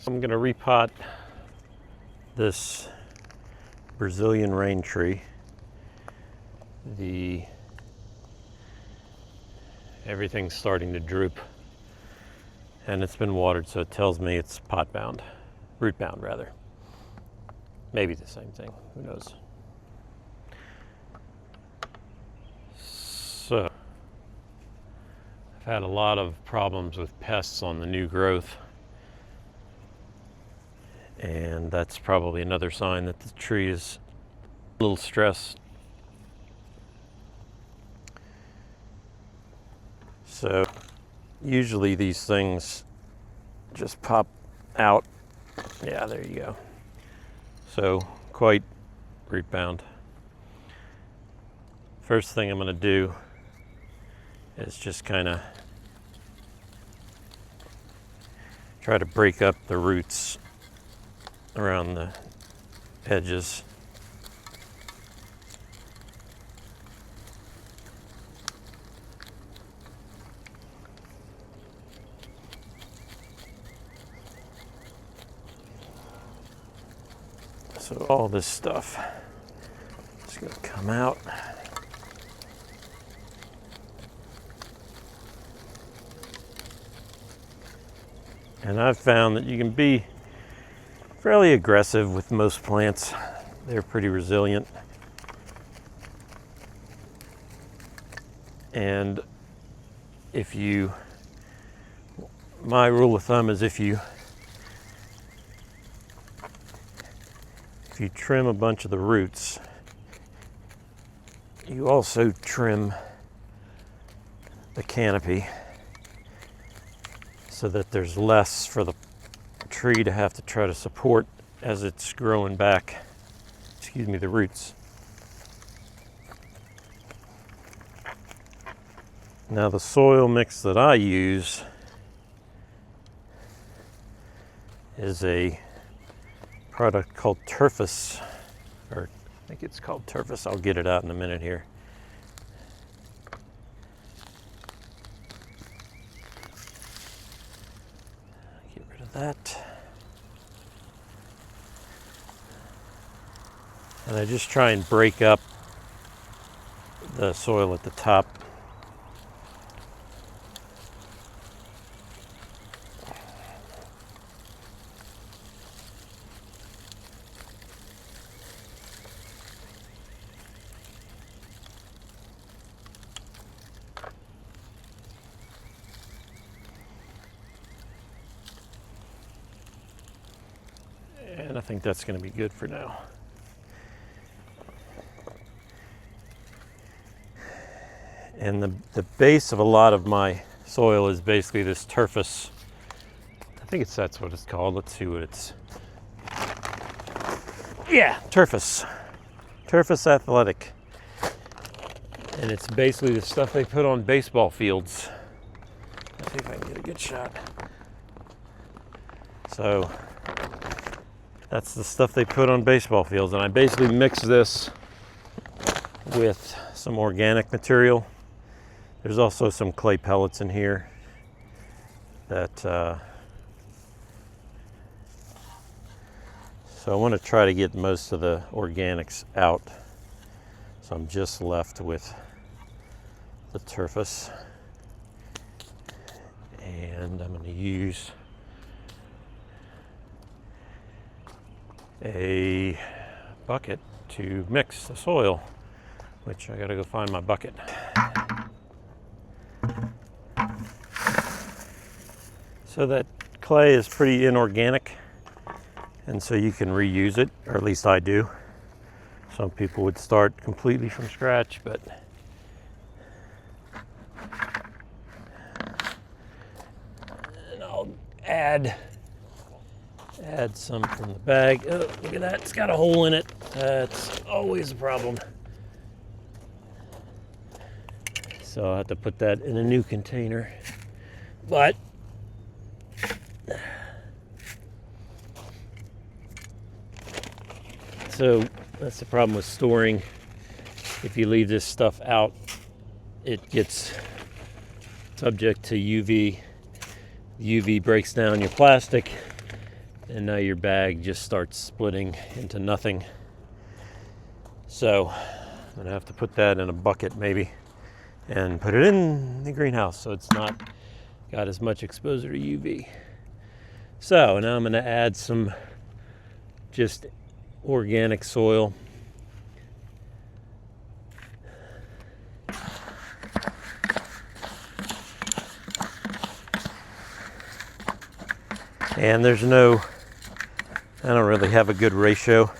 So I'm going to repot this Brazilian rain tree. Everything's starting to droop, and it's been watered, so it tells me it's pot bound, root bound rather. Maybe the same thing, who knows. So I've had a lot of problems with pests on the new growth, and that's probably another sign that the tree is a little stressed. So usually these things just pop out. Yeah, there you go. So quite root bound. First thing I'm going to do is just kind of try to break up the roots around the edges. So all this stuff is going to come out. And I've found that you can be fairly aggressive with most plants. They're pretty resilient. And my rule of thumb is if you trim a bunch of the roots, you also trim the canopy so that there's less for the tree to have to try to support as it's growing back, the roots. Now the soil mix that I use is a product called Turfus, or I think it's called Turfus. I'll get it out in a minute here. Get rid of that. And I just try and break up the soil at the top. And I think that's going to be good for now. And the base of a lot of my soil is basically this Turfus. I think that's what it's called. Let's see what it's. Yeah, Turfus. Turfus Athletic. And it's basically the stuff they put on baseball fields. Let's see if I can get a good shot. So that's the stuff they put on baseball fields. And I basically mix this with some organic material. There's also some clay pellets in here that, so I want to try to get most of the organics out. So I'm just left with the Turfus. And I'm going to use a bucket to mix the soil, which I got to go find my bucket. So that clay is pretty inorganic, and so you can reuse it, or at least I do. Some people would start completely from scratch, but and I'll add some from the bag. Oh, look at that, it's got a hole in it. That's always a problem. So I'll have to put that in a new container. But so that's the problem with storing. If you leave this stuff out, it gets subject to UV. UV breaks down your plastic, and now your bag just starts splitting into nothing. So I'm gonna have to put that in a bucket maybe and put it in the greenhouse so it's not got as much exposure to UV. So now I'm gonna add some just organic soil. And there's no, I don't really have a good ratio.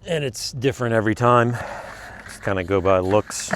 And it's different every time. Just kind of go by looks.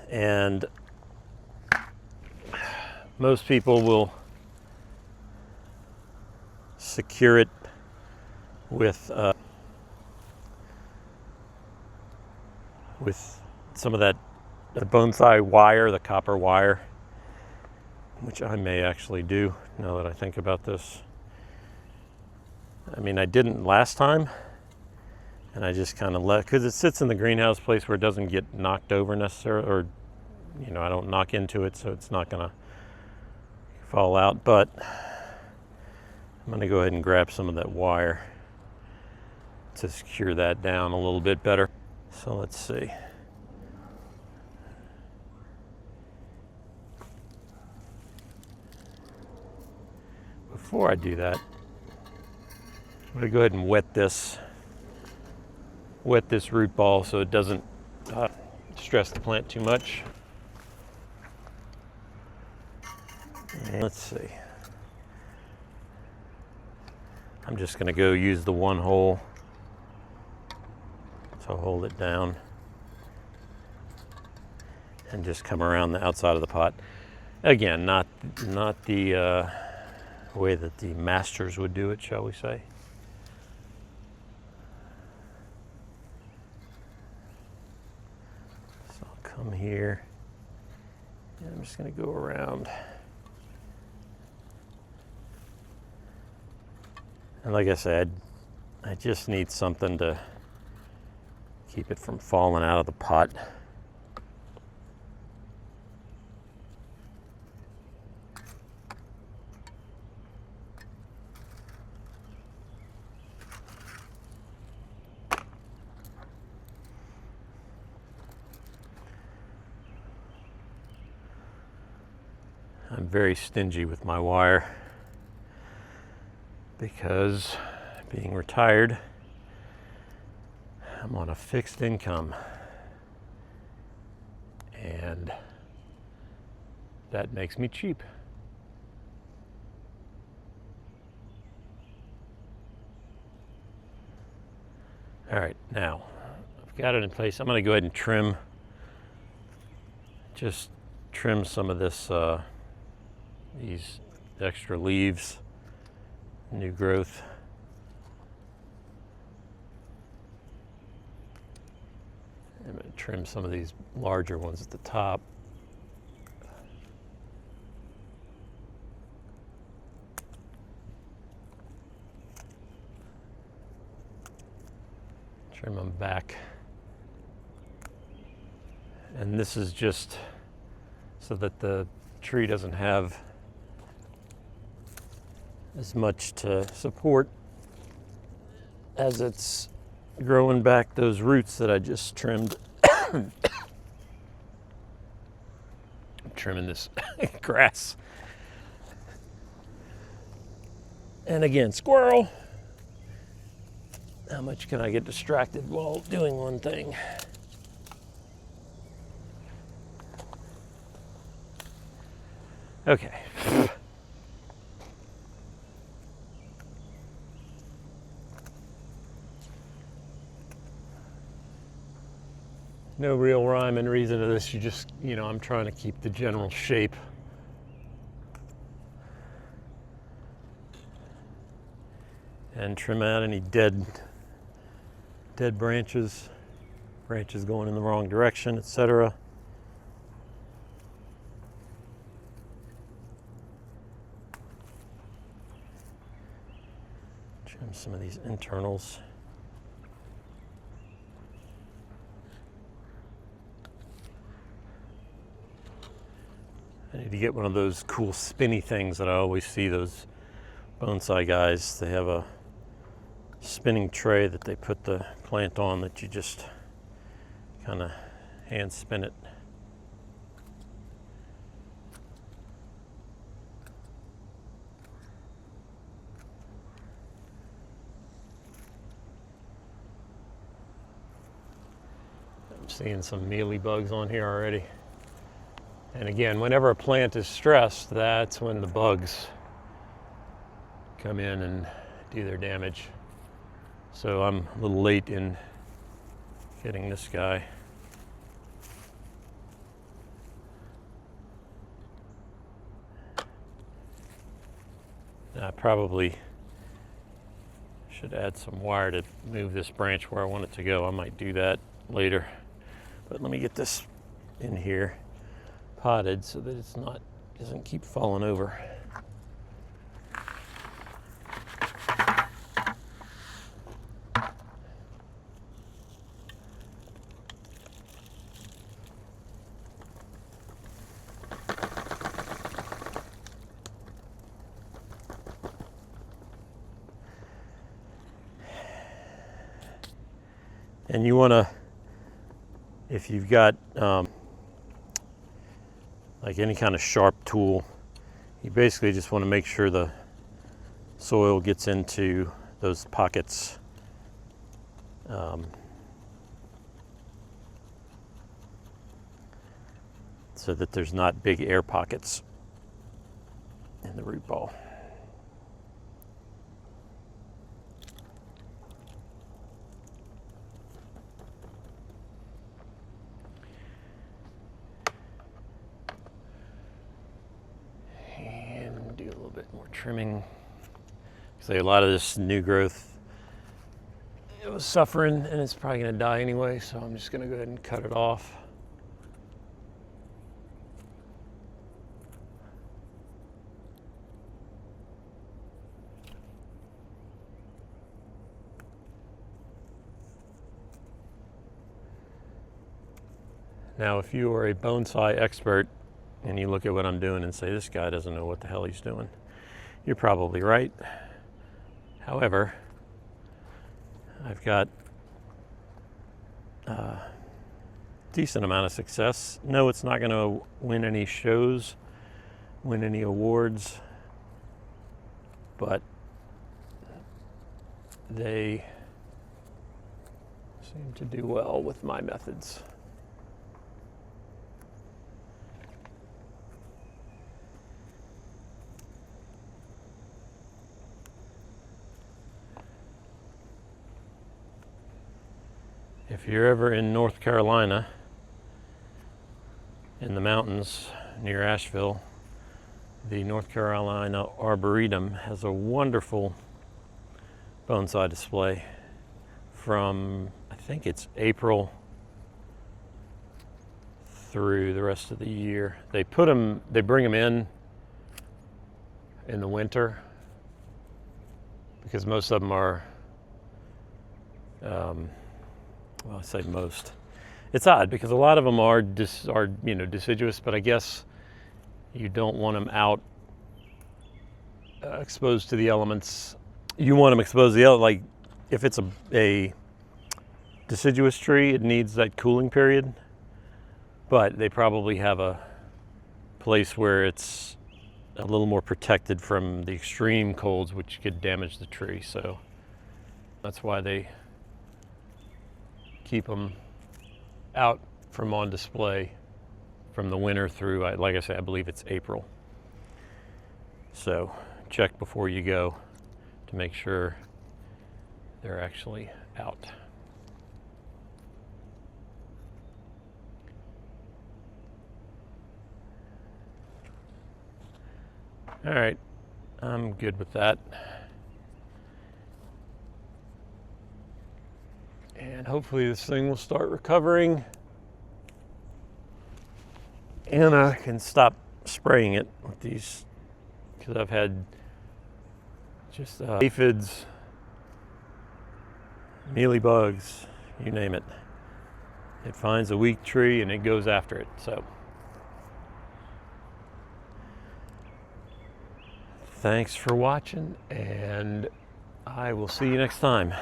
And most people will secure it with some of that bonsai wire, the copper wire, which I may actually do now that I think about this. I mean, I didn't last time, and I just kind of let, because it sits in the greenhouse place where it doesn't get knocked over necessarily, or, you know, I don't knock into it, so it's not gonna fall out. But I'm gonna go ahead and grab some of that wire to secure that down a little bit better. So let's see. Before I do that, I'm gonna go ahead and wet this root ball so it doesn't stress the plant too much. And let's see. I'm just gonna go use the one hole to hold it down and just come around the outside of the pot. Again, not the way that the masters would do it, shall we say. So I'll come here and I'm just going to go around. And like I said, I just need something to keep it from falling out of the pot. I'm very stingy with my wire because being retired, I'm on a fixed income, and that makes me cheap. All right, now I've got it in place. I'm going to go ahead and trim, just trim some of this, these extra leaves, new growth. I'm going to trim some of these larger ones at the top. Trim them back. And this is just so that the tree doesn't have as much to support as it's growing back those roots that I just trimmed. I'm trimming this grass. And again, squirrel. How much can I get distracted while doing one thing? Okay. No real rhyme and reason to this. You just, you know, I'm trying to keep the general shape. And trim out any dead branches going in the wrong direction, etc. Trim some of these internals. I need to get one of those cool spinny things that I always see those bonsai guys. They have a spinning tray that they put the plant on that you just kind of hand spin it. I'm seeing some mealybugs on here already. And again, whenever a plant is stressed, that's when the bugs come in and do their damage. So I'm a little late in getting this guy. I probably should add some wire to move this branch where I want it to go. I might do that later. But let me get this in here potted so that it's not, doesn't keep falling over. And you want to, if you've got like any kind of sharp tool, you basically just want to make sure the soil gets into those pockets. So that there's not big air pockets in the root ball. Trimming. So a lot of this new growth, it was suffering and it's probably going to die anyway, so I'm just going to go ahead and cut it off. Now, if you are a bonsai expert and you look at what I'm doing and say, this guy doesn't know what the hell he's doing, you're probably right. However, I've got a decent amount of success. No, it's not going to win any shows, win any awards, but they seem to do well with my methods. If you're ever in North Carolina, in the mountains near Asheville, the North Carolina Arboretum has a wonderful bonsai display from, I think it's April through the rest of the year. They bring them in the winter because most of them are, well, I say most. It's odd because a lot of them are deciduous, but I guess you don't want them out exposed to the elements. You want them exposed to the elements. Like if it's a deciduous tree, it needs that cooling period, but they probably have a place where it's a little more protected from the extreme colds, which could damage the tree. So that's why they keep them out from on display from the winter through, like I said, I believe it's April. So check before you go to make sure they're actually out. All right, I'm good with that. And hopefully this thing will start recovering and I can stop spraying it with these, because I've had just aphids, mealybugs, you name it. It finds a weak tree and it goes after it. So Thanks for watching, and I will see you next time.